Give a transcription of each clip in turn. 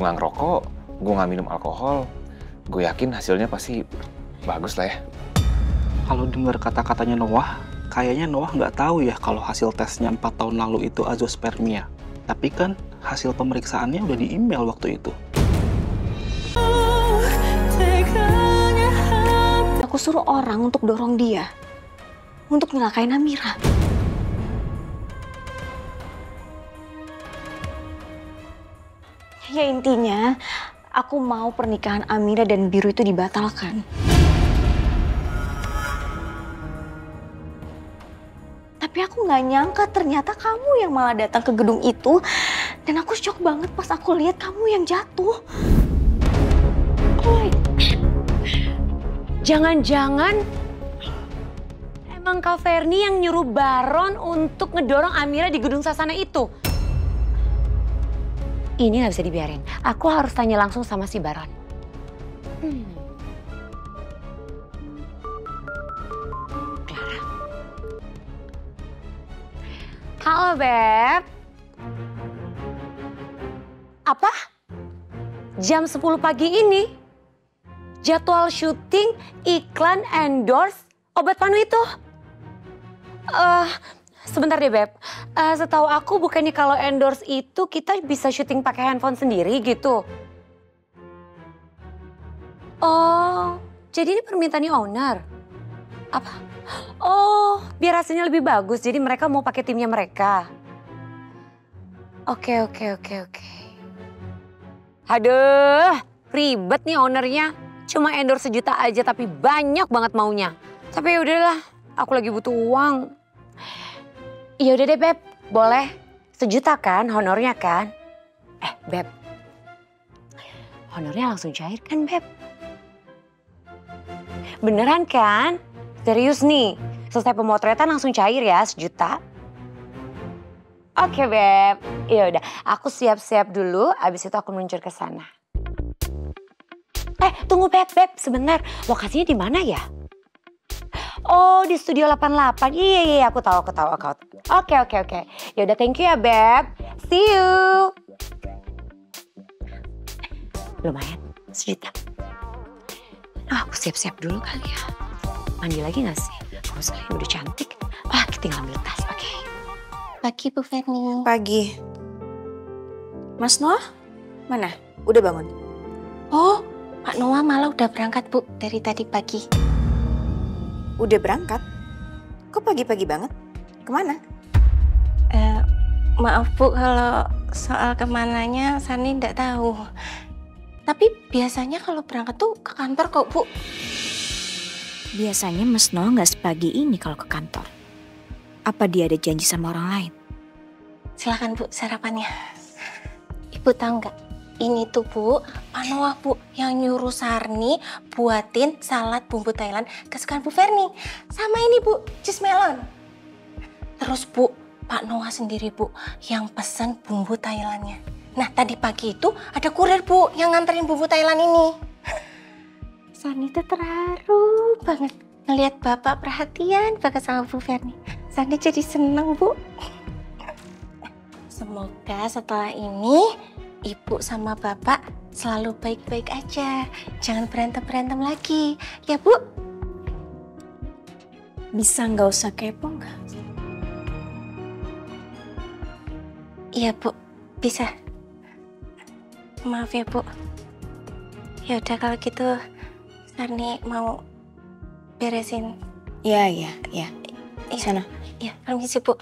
nggak ngerokok, gue nggak minum alkohol, gue yakin hasilnya pasti bagus lah ya. Kalau dengar kata-katanya Noah, kayaknya Noah nggak tahu ya kalau hasil tesnya 4 tahun lalu itu azoospermia. Tapi kan hasil pemeriksaannya udah di email waktu itu. Aku suruh orang untuk dorong dia, untuk nyelakain Amira. Ya intinya, aku mau pernikahan Amira dan Biru itu dibatalkan. Tapi aku nggak nyangka ternyata kamu yang malah datang ke gedung itu. Dan aku shock banget pas aku lihat kamu yang jatuh. Jangan-jangan emang Kak Ferni yang nyuruh Baron untuk ngedorong Amira di gedung Sasana itu? Ini nggak bisa dibiarin. Aku harus tanya langsung sama si Baron. Clara. Halo, Beb. Apa? Jam 10 pagi ini? Jadwal syuting iklan endorse obat Panu itu? Sebentar deh, Beb. Setahu aku bukannya kalau endorse itu kita bisa syuting pakai handphone sendiri gitu. Oh, jadi ini permintaannya owner? Apa? Oh, biar hasilnya lebih bagus. Jadi mereka mau pakai timnya mereka. Oke. Aduh, ribet nih ownernya. Cuma endorse 1 juta aja tapi banyak banget maunya. Tapi ya udahlah, aku lagi butuh uang. Ya udah deh, Beb. Boleh 1 juta kan honornya kan? Beb. Honornya langsung cair kan, Beb? Beneran kan? Serius nih. Selesai pemotretan langsung cair ya 1 juta. Oke, Beb. Ya udah, aku siap-siap dulu abis itu aku meluncur ke sana. Tunggu, Beb, sebentar. Lokasinya di mana ya? Oh, di Studio 88. Iya, aku tahu. Oke. Ya udah, thank you ya, Beb. See you. Lumayan, 1 juta. Aku siap-siap dulu kali ya. Mandi lagi gak sih? Gak usah, udah cantik. Kita tinggal ambil tas, oke. Pagi, Bu Ferni. Pagi. Mas Noah, mana? Udah bangun? Oh, Pak Noah malah udah berangkat, Bu, dari tadi pagi. Udah berangkat? Kok pagi-pagi banget? Kemana? Maaf, Bu, kalau soal kemananya Sani nggak tahu. Tapi biasanya kalau berangkat tuh ke kantor kok, Bu. Biasanya Mas Noah nggak sepagi ini kalau ke kantor. Apa dia ada janji sama orang lain? Silakan, Bu, sarapannya. Ibu tahu nggak? Ini tuh, Bu, Pak Noah, Bu, yang nyuruh Sarni buatin salad bumbu Thailand kesukaan Bu Ferni. Sama ini, Bu, jus melon. Terus, Bu, Pak Noah sendiri, Bu, yang pesen bumbu Thailandnya. Nah, tadi pagi itu ada kurir, Bu, yang nganterin bumbu Thailand ini. Sarni tuh terharu banget ngelihat Bapak perhatian banget sama Bu Ferni. Sarni jadi seneng, Bu. Semoga setelah ini Ibu sama Bapak selalu baik-baik aja. Jangan berantem-berantem lagi. Ya, Bu? Bisa nggak usah kepo nggak? Iya, Bu. Bisa. Maaf ya, Bu. Ya udah kalau gitu Sarni mau beresin. Iya. Sana. Ya, permisi, Bu.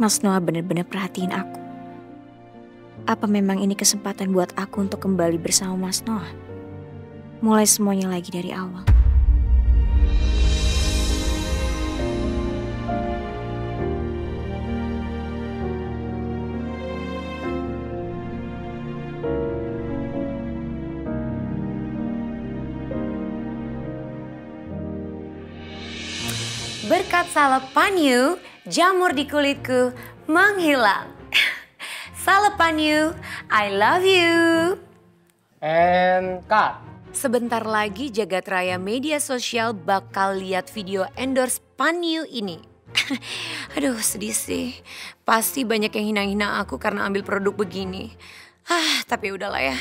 Mas Noah benar-benar perhatiin aku. Apa memang ini kesempatan buat aku untuk kembali bersama Mas Noah? Mulai semuanya lagi dari awal. Berkat salep Panyu, jamur di kulitku menghilang. Salep Panyu, I love you. And cut. Sebentar lagi jagat raya media sosial bakal lihat video endorse Panyu ini. Aduh sedih sih, pasti banyak yang hina-hina aku karena ambil produk begini. Tapi udahlah ya,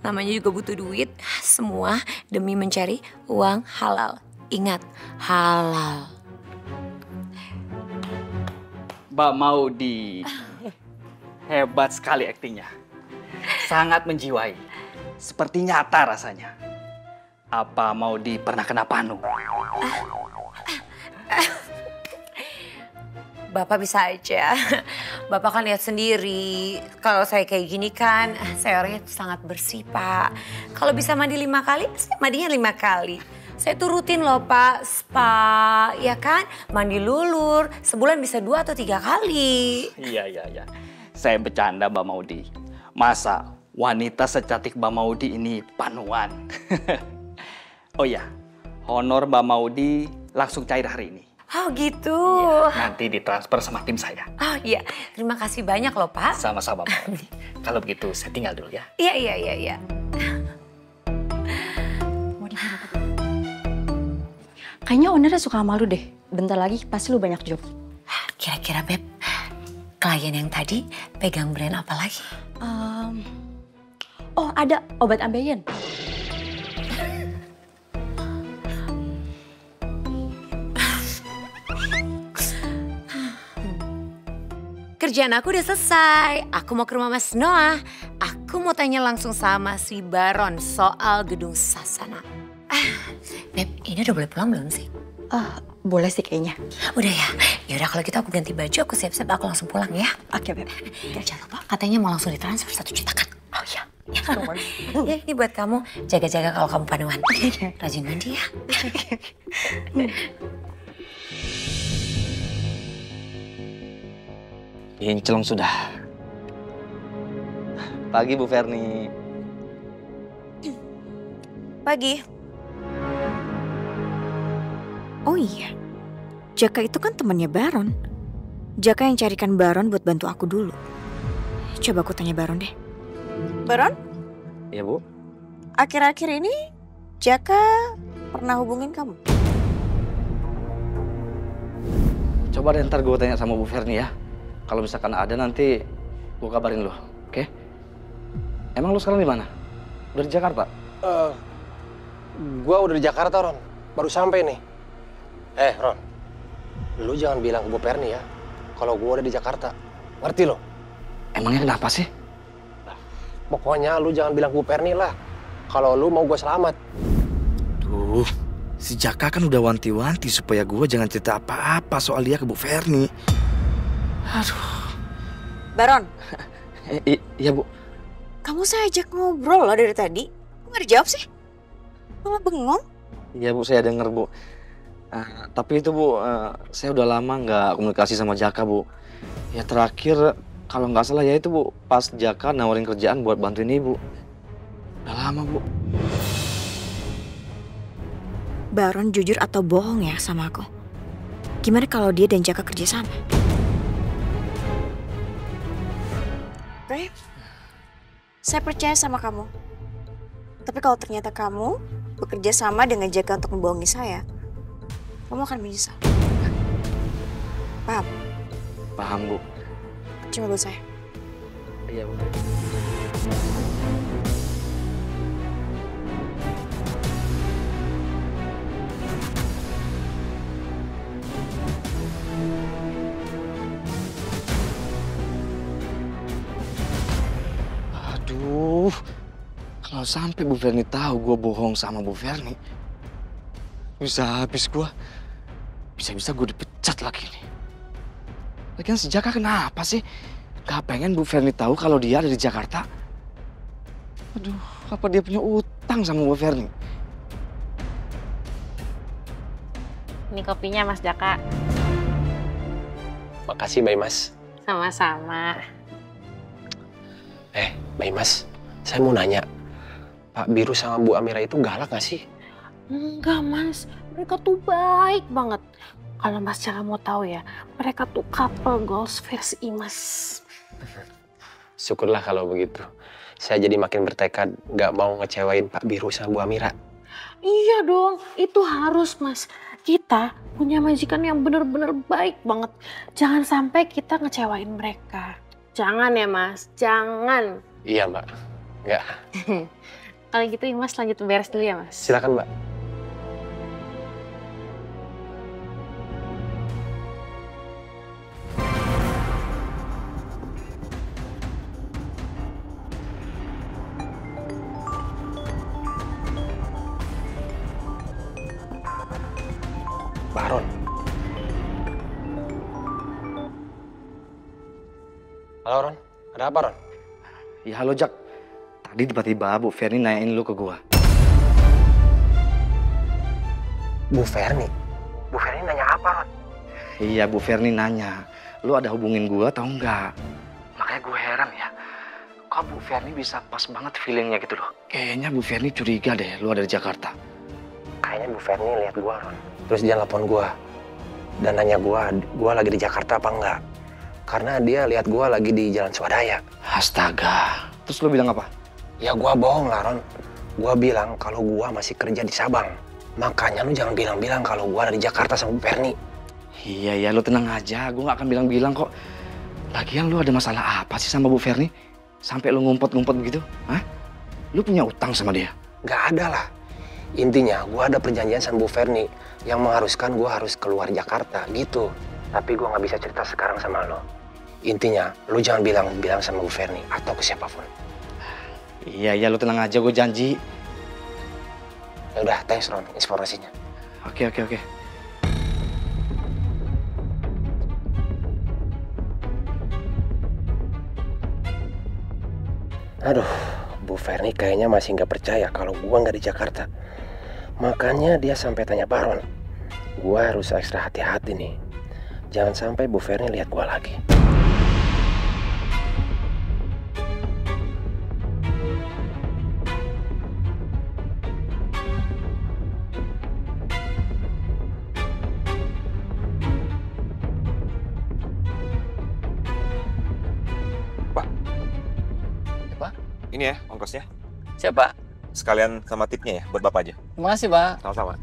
namanya juga butuh duit. Semua demi mencari uang halal. Ingat, halal. Mbak Maudy, hebat sekali aktingnya. Sangat menjiwai. Seperti nyata rasanya. Apa Maudy pernah kena panu? Bapak bisa aja. Bapak kan lihat sendiri. Kalau saya kayak gini kan, saya orangnya sangat bersih, Pak. Kalau bisa mandi 5 kali, saya mandinya 5 kali. Saya tuh rutin loh, Pak. Spa, ya kan? Mandi lulur, sebulan bisa 2 atau 3 kali. Iya. Saya bercanda Mbak Maudy. Masa wanita secantik Mbak Maudy ini panuan? Oh iya, honor Mbak Maudy langsung cair hari ini. Oh gitu. Iya, nanti ditransfer sama tim saya. Oh iya, terima kasih banyak loh Pak. Sama-sama Mbak Maudy. Kalau begitu saya tinggal dulu ya. Iya. Kayaknya ownernya suka sama lu deh. Bentar lagi pasti lu banyak job. Kira-kira Beb, klien yang tadi pegang brand apa lagi? Oh ada obat ambeien. Kerjaan aku udah selesai. Aku mau ke rumah Mas Noah. Aku mau tanya langsung sama si Baron soal gedung Sasana. Beb, ini udah boleh pulang belum sih? Boleh sih kayaknya. Udah ya? Yaudah kalau gitu aku ganti baju, aku siap-siap, aku langsung pulang ya. Oke, Beb. Jangan lupa, katanya mau langsung ditransfer 1 juta kan? Oh iya. Ya, ini buat kamu. Jaga-jaga kalau kamu panuan. Rajin mandi ya. Kinclong sudah. Pagi Bu Ferni. Pagi. Oh iya, Jaka itu kan temannya Baron. Jaka yang carikan Baron buat bantu aku dulu. Coba aku tanya Baron deh. Baron? Ya Bu. Akhir-akhir ini Jaka pernah hubungin kamu? Coba deh ntar gue tanya sama Bu Ferni ya. Kalau misalkan ada nanti gue kabarin lo, oke? Emang lo sekarang di mana? Udah di Jakarta? Gua udah di Jakarta, Ron. Baru sampai nih. Ron. Lu jangan bilang ke Bu Ferni ya kalau gua udah di Jakarta. Ngerti lo? Emangnya kenapa sih? Pokoknya lu jangan bilang ke Bu Ferni lah kalau lu mau gua selamat. Duh, si Jaka kan udah wanti-wanti supaya gua jangan cerita apa-apa soal dia ke Bu Ferni. Aduh. Baron. Iya Bu. Kamu saya ajak ngobrol loh dari tadi. Kok nggak dijawab sih? Malah bengong. Iya Bu, saya denger Bu. Tapi itu Bu, saya udah lama nggak komunikasi sama Jaka Bu. Ya terakhir kalau nggak salah ya itu Bu, pas Jaka nawarin kerjaan buat bantuin Ibu. Udah lama Bu. Baron jujur atau bohong ya sama aku? Gimana kalau dia dan Jaka kerja sama? Oke, saya percaya sama kamu. Tapi kalau ternyata kamu bekerja sama dengan Jaka untuk membohongi saya, kamu akan menyesal. Paham? Paham Bu. Cuma buat saya. Iya Bu. Aduh, kalau sampai Bu Ferni tahu gue bohong sama Bu Ferni, bisa habis gue. Bisa-bisa gue dipecat lagi nih. Lagian si Jaka kenapa sih? Gak pengen Bu Ferni tahu kalau dia ada di Jakarta. Aduh, apa dia punya utang sama Bu Ferni? Ini kopinya Mas Jaka. Makasih, Mbak Mas. Sama-sama. Mbak Mas, saya mau nanya. Pak Biru sama Bu Amira itu galak gak sih? Enggak Mas, mereka tuh baik banget. Kalau Mas Jaka mau tahu ya, mereka tuh couple goals versi Imas. Syukurlah kalau begitu. Saya jadi makin bertekad nggak mau ngecewain Pak Biru sama Bu Amira. Iya dong, itu harus Mas. Kita punya majikan yang bener-bener baik banget. Jangan sampai kita ngecewain mereka. Jangan ya Mas, jangan. Iya Mbak, nggak. Kalau gitu Imas lanjut beres dulu ya Mas. Silakan Mbak. Baron. Halo Ron, ada apa Ron? Ya halo Jak, tadi tiba-tiba Bu Ferni nanyain lu ke gua. Bu Ferni? Bu Ferni nanya apa Ron? Iya Bu Ferni nanya, lu ada hubungin gua atau enggak? Makanya gue heran ya, kok Bu Ferni bisa pas banget feelingnya gitu loh. Kayaknya Bu Ferni curiga deh lu ada di Jakarta. Kayaknya Bu Ferni lihat gua Ron. Terus dia nelpon gua dan nanya gua lagi di Jakarta apa enggak. Karena dia lihat gua lagi di Jalan Swadaya. Astaga. Terus lu bilang apa? Ya gua bohong lah Ron. Gua bilang kalau gua masih kerja di Sabang. Makanya lu jangan bilang-bilang kalau gua ada di Jakarta sama Bu Ferni. Iya lu tenang aja, gua gak akan bilang-bilang kok. Lagian lu ada masalah apa sih sama Bu Ferni? Sampai lu ngumpet-ngumpet begitu? Hah? Lu punya utang sama dia? Gak ada lah. Intinya gua ada perjanjian sama Bu Ferni yang mengharuskan gua harus keluar Jakarta gitu. Tapi gua nggak bisa cerita sekarang sama lo. Intinya lu jangan bilang sama Bu Ferni atau ke siapapun. Iya lu tenang aja, gue janji. Ya udah, thanks Ron informasinya. Oke. Aduh, Bu Ferni kayaknya masih nggak percaya kalau gua nggak di Jakarta. Makanya dia sampai tanya Baron. Gua harus ekstra hati-hati nih. Jangan sampai Bu Ferni lihat gua lagi. Ini ya ongkosnya. Siapa? Sekalian sama tipnya ya buat Bapak aja. Terima kasih Pak. Sama-sama.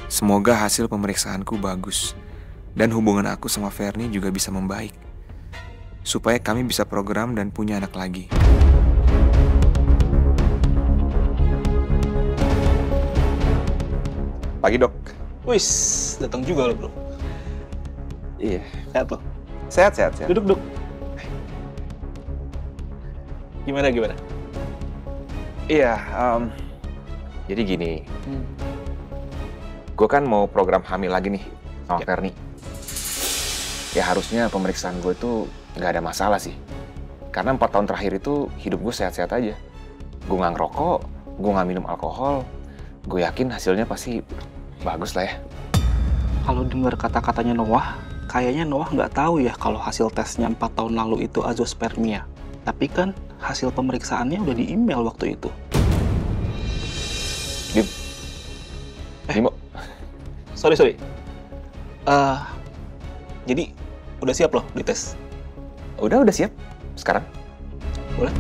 Semoga hasil pemeriksaanku bagus dan hubungan aku sama Ferni juga bisa membaik. Supaya kami bisa program dan punya anak lagi. Pagi dok. Wis, datang juga lo bro. Iya. Sehat lo? Sehat. Duduk. Gimana? Iya, jadi gini. Gue kan mau program hamil lagi nih sama Ferni. Ya harusnya pemeriksaan gue itu nggak ada masalah sih. Karena 4 tahun terakhir itu hidup gue sehat-sehat aja. Gue nggak ngerokok, gue nggak minum alkohol. Gue yakin hasilnya pasti bagus lah ya. Kalau dengar kata-katanya Noah, kayaknya Noah nggak tahu ya kalau hasil tesnya 4 tahun lalu itu azoospermia. Tapi kan hasil pemeriksaannya udah di email waktu itu. Dimo. Sorry. Jadi udah siap loh dites? Udah siap. Sekarang? Boleh.